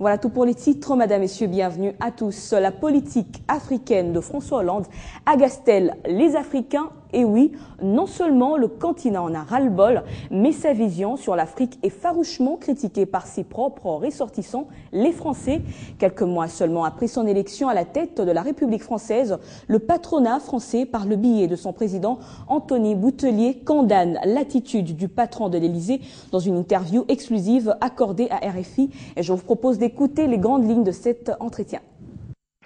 Voilà tout pour les titres, mesdames, messieurs, bienvenue à tous. La politique africaine de François Hollande agace-t-elle les Africains? Et oui, non seulement le continent en a ras-le-bol, mais sa vision sur l'Afrique est farouchement critiquée par ses propres ressortissants, les Français. Quelques mois seulement après son élection à la tête de la République française, le patronat français, par le biais de son président Anthony Boutelier, condamne l'attitude du patron de l'Élysée dans une interview exclusive accordée à RFI. Et je vous propose d'écouter les grandes lignes de cet entretien.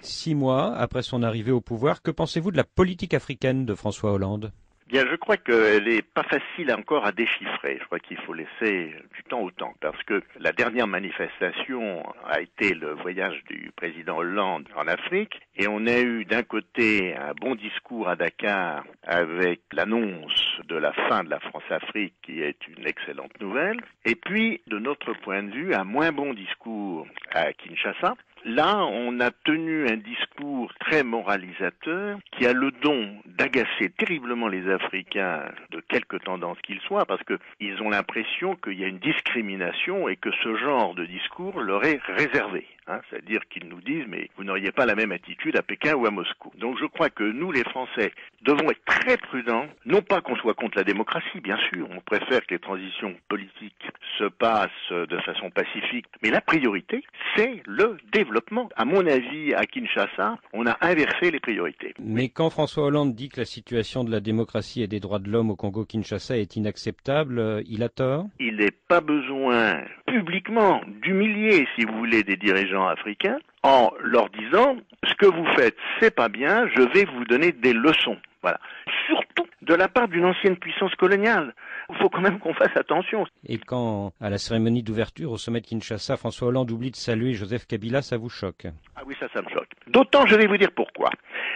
6 mois après son arrivée au pouvoir, que pensez-vous de la politique africaine de François Hollande? Bien, je crois qu'elle n'est pas facile encore à déchiffrer. Je crois qu'il faut laisser du temps au temps, parce que la dernière manifestation a été le voyage du président Hollande en Afrique, et on a eu d'un côté un bon discours à Dakar avec l'annonce de la fin de la France-Afrique, qui est une excellente nouvelle, et puis, de notre point de vue, un moins bon discours à Kinshasa. Là, on a tenu un discours très moralisateur qui a le don d'agacer terriblement les Africains de quelque tendance qu'ils soient, parce qu'ils ont l'impression qu'il y a une discrimination et que ce genre de discours leur est réservé. C'est-à-dire qu'ils nous disent, mais vous n'auriez pas la même attitude à Pékin ou à Moscou. Donc je crois que nous, les Français, devons être très prudents, non pas qu'on soit contre la démocratie, bien sûr, on préfère que les transitions politiques se passent de façon pacifique, mais la priorité, c'est le développement. À mon avis, à Kinshasa, on a inversé les priorités. Mais quand François Hollande dit que la situation de la démocratie et des droits de l'homme au Congo-Kinshasa est inacceptable, il a tort? Il n'est pas besoin publiquement d'humilier, si vous voulez, des dirigeants africains en leur disant ce que vous faites, c'est pas bien, je vais vous donner des leçons. Voilà. Surtout de la part d'une ancienne puissance coloniale. Il faut quand même qu'on fasse attention. Et quand, à la cérémonie d'ouverture au sommet de Kinshasa, François Hollande oublie de saluer Joseph Kabila, ça vous choque? Ah oui, ça me choque. D'autant, je vais vous dire pourquoi.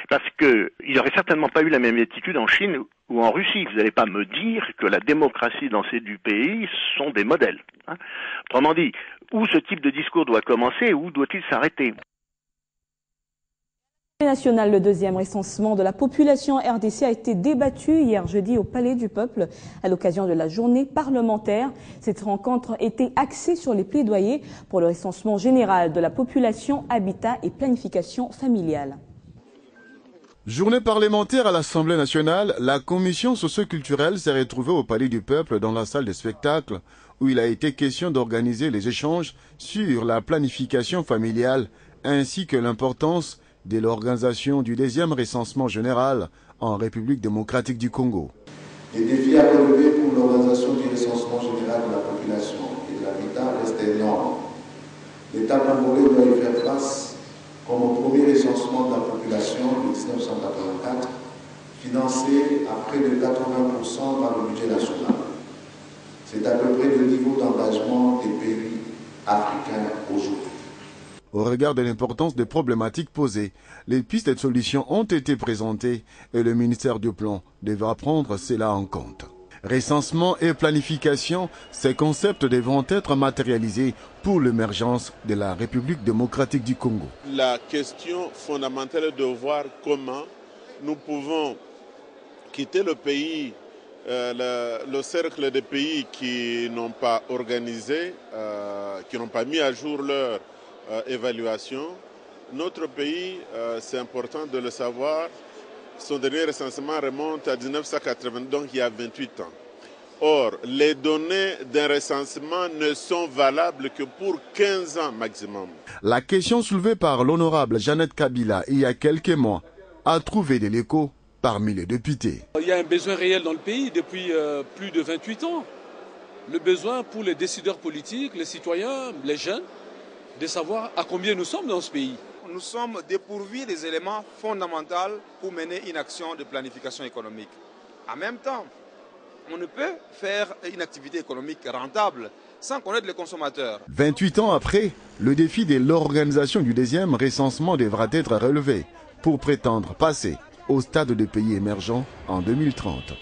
Parce que il n'aurait certainement pas eu la même attitude en Chine ou en Russie. Vous n'allez pas me dire que la démocratie dans ces deux pays sont des modèles. Autrement dit, où ce type de discours doit commencer et où doit-il s'arrêter? National, le deuxième recensement de la population RDC a été débattu hier jeudi au Palais du Peuple à l'occasion de la journée parlementaire. Cette rencontre était axée sur les plaidoyers pour le recensement général de la population, habitat et planification familiale. Journée parlementaire à l'Assemblée nationale, la commission socio-culturelle s'est retrouvée au Palais du Peuple dans la salle de spectacle où il a été question d'organiser les échanges sur la planification familiale ainsi que l'importance de l'organisation du deuxième recensement général en République démocratique du Congo. Les défis à relever pour l'organisation du recensement général de la population et de l'habitat restent énormes. L'État congolais doit y faire face comme au premier recensement de la population de 1984, financé à près de 80% par le budget national. C'est à peu près le niveau d'engagement des pays africains aujourd'hui. Au regard de l'importance des problématiques posées, les pistes de solutions ont été présentées et le ministère du Plan devra prendre cela en compte. Recensement et planification, ces concepts devront être matérialisés pour l'émergence de la République démocratique du Congo. La question fondamentale est de voir comment nous pouvons quitter le pays, le cercle des pays qui n'ont pas organisé, qui n'ont pas mis à jour leur évaluation. Notre pays, c'est important de le savoir, son dernier recensement remonte à 1980, donc il y a 28 ans. Or, les données d'un recensement ne sont valables que pour 15 ans maximum. La question soulevée par l'honorable Jeannette Kabila il y a quelques mois a trouvé de l'écho parmi les députés. Il y a un besoin réel dans le pays depuis plus de 28 ans. Le besoin pour les décideurs politiques, les citoyens, les jeunes, de savoir à combien nous sommes dans ce pays. Nous sommes dépourvus des éléments fondamentaux pour mener une action de planification économique. En même temps, on ne peut faire une activité économique rentable sans connaître les consommateurs. 28 ans après, le défi de l'organisation du deuxième recensement devra être relevé pour prétendre passer au stade de pays émergents en 2030.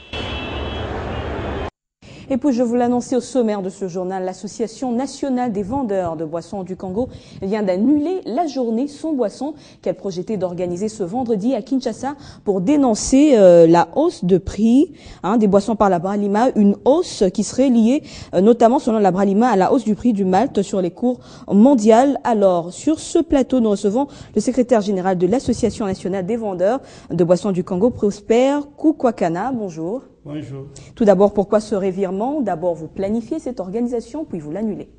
Et puis je vous l'annonçais au sommaire de ce journal, l'Association nationale des vendeurs de boissons du Congo vient d'annuler la journée sans boisson qu'elle projetait d'organiser ce vendredi à Kinshasa pour dénoncer la hausse de prix des boissons par la Bralima, une hausse qui serait liée notamment selon la Bralima à la hausse du prix du malt sur les cours mondiales. Alors sur ce plateau, nous recevons le secrétaire général de l'Association nationale des vendeurs de boissons du Congo, Prosper Koukwakana. Bonjour. Bonjour. Tout d'abord, pourquoi ce revirement? D'abord, vous planifiez cette organisation, puis vous l'annulez.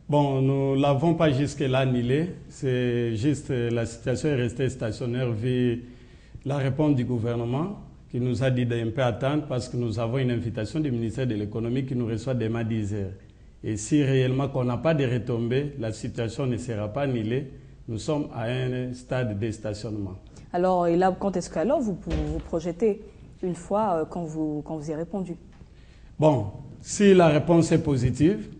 Bon, nous ne l'avons pas jusque-là annulé. C'est juste la situation est restée stationnaire vu la réponse du gouvernement qui nous a dit d'un peu attendre parce que nous avons une invitation du ministère de l'économie qui nous reçoit demain 10 heures. Et si réellement qu'on n'a pas de retombées, la situation ne sera pas annulée. Nous sommes à un stade de stationnement. Alors, et là, quand est-ce qu'alors vous projetez une fois quand vous y avez répondu? Bon, si la réponse est positive,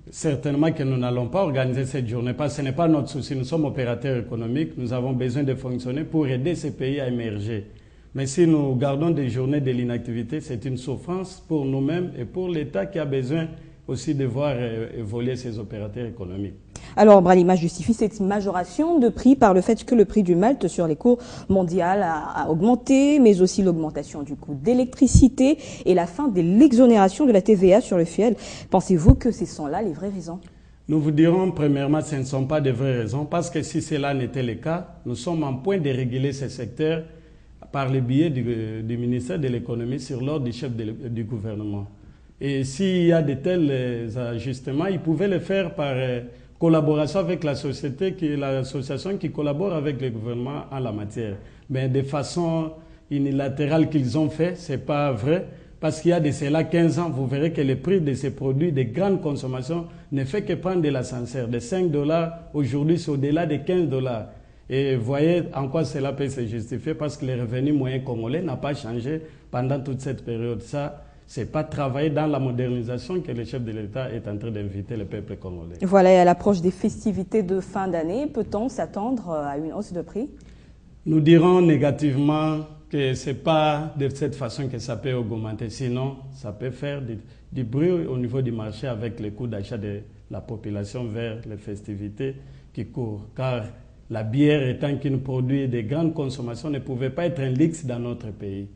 certainement que nous n'allons pas organiser cette journée, parce que ce n'est pas notre souci. Nous sommes opérateurs économiques, nous avons besoin de fonctionner pour aider ces pays à émerger. Mais si nous gardons des journées de l'inactivité, c'est une souffrance pour nous-mêmes et pour l'État qui a besoin aussi de voir évoluer ses opérateurs économiques. Alors, Bralima justifie cette majoration de prix par le fait que le prix du malt sur les cours mondiales a augmenté, mais aussi l'augmentation du coût d'électricité et la fin de l'exonération de la TVA sur le fioul. Pensez-vous que ce sont là les vraies raisons? Nous vous dirons, premièrement, ce ne sont pas de vraies raisons, parce que si cela n'était le cas, nous sommes en point de réguler ce secteur par le biais du ministère de l'économie sur l'ordre du chef du gouvernement. Et s'il y a de tels ajustements, ils pouvaient le faire par collaboration avec la société, qui est l'association qui collabore avec le gouvernement en la matière. Mais de façon unilatérale qu'ils ont fait, ce n'est pas vrai. Parce qu'il y a de cela 15 ans, vous verrez que le prix de ces produits de grande consommation ne fait que prendre de l'ascenseur. De 5 $, aujourd'hui c'est au-delà de 15 $. Et vous voyez en quoi cela peut se justifier, parce que le revenu moyen congolais n'a pas changé pendant toute cette période. Ça, ce n'est pas travailler dans la modernisation que le chef de l'État est en train d'inviter le peuple congolais. Voilà, et à l'approche des festivités de fin d'année, peut-on s'attendre à une hausse de prix? Nous dirons négativement que ce n'est pas de cette façon que ça peut augmenter. Sinon, ça peut faire du bruit au niveau du marché avec les coûts d'achat de la population vers les festivités qui courent. Car la bière étant qu'un produit de grande consommation ne pouvait pas être un luxe dans notre pays.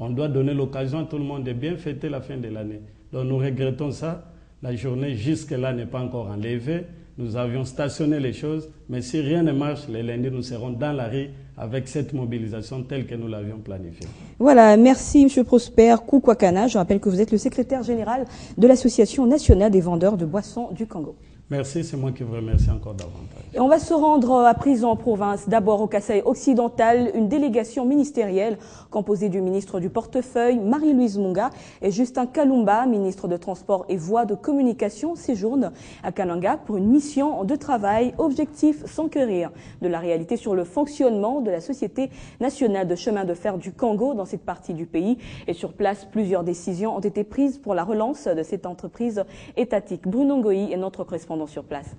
On doit donner l'occasion à tout le monde de bien fêter la fin de l'année. Donc nous regrettons ça. La journée jusque-là n'est pas encore enlevée. Nous avions stationné les choses, mais si rien ne marche, les lundis, nous serons dans la rue avec cette mobilisation telle que nous l'avions planifiée. Voilà, merci M. Prosper Koukwakana. Je rappelle que vous êtes le secrétaire général de l'Association nationale des vendeurs de boissons du Congo. Merci, c'est moi qui vous remercie encore davantage. Et on va se rendre à présent en province. D'abord au Kasaï occidental, une délégation ministérielle composée du ministre du portefeuille, Marie-Louise Munga, et Justin Kalumba, ministre de Transport et Voies de Communication, séjourne à Kananga pour une mission de travail, objectif s'enquérir de la réalité sur le fonctionnement de la Société nationale de chemin de fer du Congo dans cette partie du pays. Et sur place, plusieurs décisions ont été prises pour la relance de cette entreprise étatique. Bruno Ngoï est notre correspondant sur place.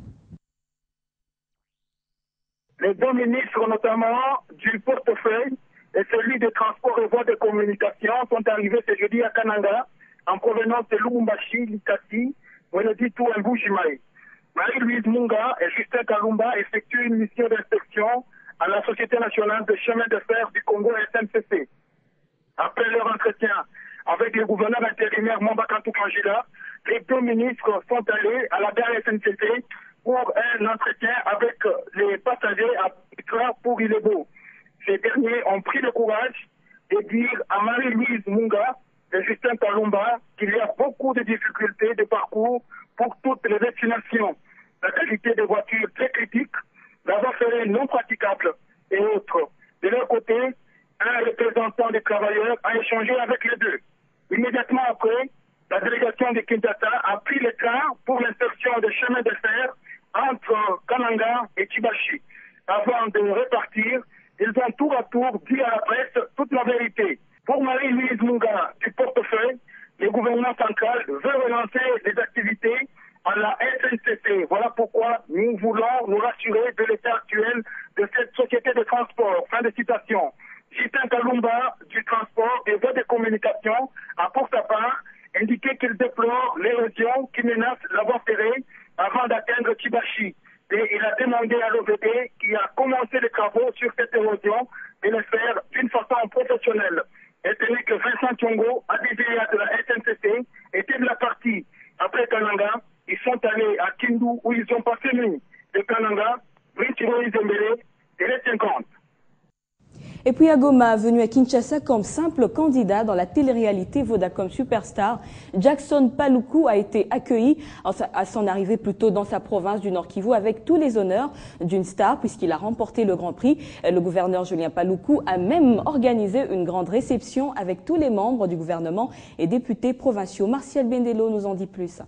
Les deux ministres, notamment du portefeuille et celui des transports et voies de communication, sont arrivés ce jeudi à Kananga en provenance de Lubumbashi, Likasi, Weneditu et Mbujimaï. Marie-Louise Munga et Justin Kalumba effectuent une mission d'inspection à la Société nationale de chemin de fer du Congo, SNCC. Après leur entretien avec le gouverneur intérimaire Mambakantou Kangila, les deux ministres sont allés à la gare SNCC pour un entretien avec les passagers à Pitra pour Ilebo. Ces derniers ont pris le courage de dire à Marie-Louise Munga et Justin Kalumba qu'il y a beaucoup de difficultés de parcours pour toutes les destinations. La qualité des voitures très critique, la voie ferrée non praticable et autres. De leur côté, un représentant des travailleurs a échangé avec les deux. Immédiatement après, la délégation de Kinshasa a pris le train pour l'insertion des chemins de fer entre Kananga et Chibashi. Avant de repartir, ils ont tour à tour dit à la presse toute la vérité. Pour Marie-Louise Munga du portefeuille, le gouvernement central veut relancer les activités à la SNCC. Voilà pourquoi nous voulons nous rassurer de l'état actuel de cette société de transport. Fin de citation. Justin Kalumba du transport et voies de communication a pour sa part indiqué qu'il déplore l'érosion qui menace la voie ferrée avant d'atteindre Chibachi. Et il a demandé à l'OVD qui a commencé les travaux sur cette érosion de le faire d'une façon professionnelle. Et tenez que Vincent Thiongo, ADVA de la SNCC, était de la partie. Après Kananga, ils sont allés à Kindu où ils ont passé nuit. De Kananga, Brichiro Izembele, et les 50. Et puis à Goma, venu à Kinshasa comme simple candidat dans la télé-réalité Vodacom Superstar, Jackson Paluku a été accueilli à son arrivée plutôt dans sa province du Nord Kivu avec tous les honneurs d'une star puisqu'il a remporté le Grand Prix. Le gouverneur Julien Paluku a même organisé une grande réception avec tous les membres du gouvernement et députés provinciaux. Martial Bendelo nous en dit plus.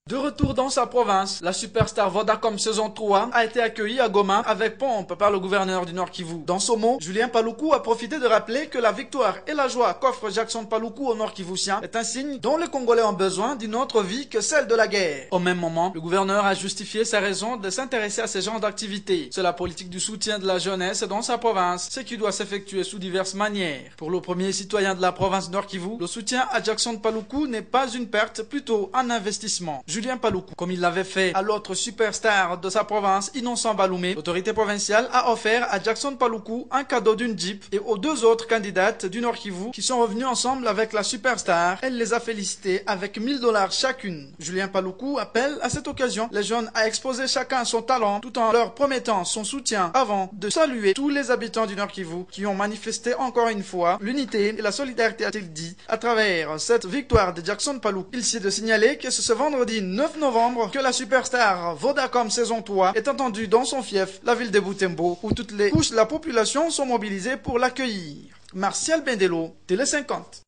De retour dans sa province, la Superstar Vodacom saison 3 a été accueillie à Goma avec pompe par le gouverneur du Nord Kivu. Dans ce mot, Julien Paluku a profité de rappeler que la victoire et la joie qu'offre Jackson Paluku au Nord Kivusien est un signe dont les Congolais ont besoin d'une autre vie que celle de la guerre. Au même moment, le gouverneur a justifié sa raison de s'intéresser à ce genre d'activité. C'est la politique du soutien de la jeunesse dans sa province, ce qui doit s'effectuer sous diverses manières. Pour le premier citoyen de la province Nord Kivu, le soutien à Jackson Paluku n'est pas une perte, plutôt un investissement. Julien Paluku, comme il l'avait fait à l'autre superstar de sa province, Innocent Baloumé, l'autorité provinciale a offert à Jackson Paluku un cadeau d'une Jeep et aux deux autres candidates du Nord Kivu qui sont revenus ensemble avec la superstar. Elle les a félicités avec 1 000 $ chacune. Julien Paluku appelle à cette occasion les jeunes à exposer chacun son talent tout en leur promettant son soutien avant de saluer tous les habitants du Nord Kivu qui ont manifesté encore une fois l'unité et la solidarité, a-t-il dit, à travers cette victoire de Jackson Paluku. Il s'est de signaler que c'est ce vendredi 9 novembre que la Superstar Vodacom saison 3 est entendue dans son fief, la ville de Butembo, où toutes les couches de la population sont mobilisées pour l'accueillir. Martial Bendelo, Télé 50.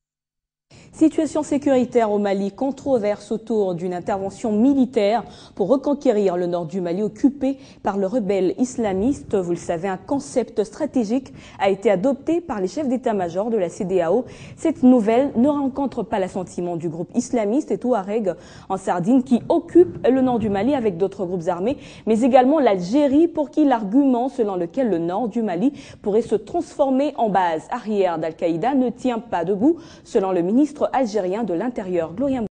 Situation sécuritaire au Mali, controverse autour d'une intervention militaire pour reconquérir le nord du Mali occupé par le rebelle islamiste. Vous le savez, un concept stratégique a été adopté par les chefs d'état-major de la CEDEAO. Cette nouvelle ne rencontre pas l'assentiment du groupe islamiste et Touareg en Sardine qui occupe le nord du Mali avec d'autres groupes armés, mais également l'Algérie pour qui l'argument selon lequel le nord du Mali pourrait se transformer en base arrière d'Al-Qaïda ne tient pas debout, selon le ministre algérien de l'Intérieur, Gloria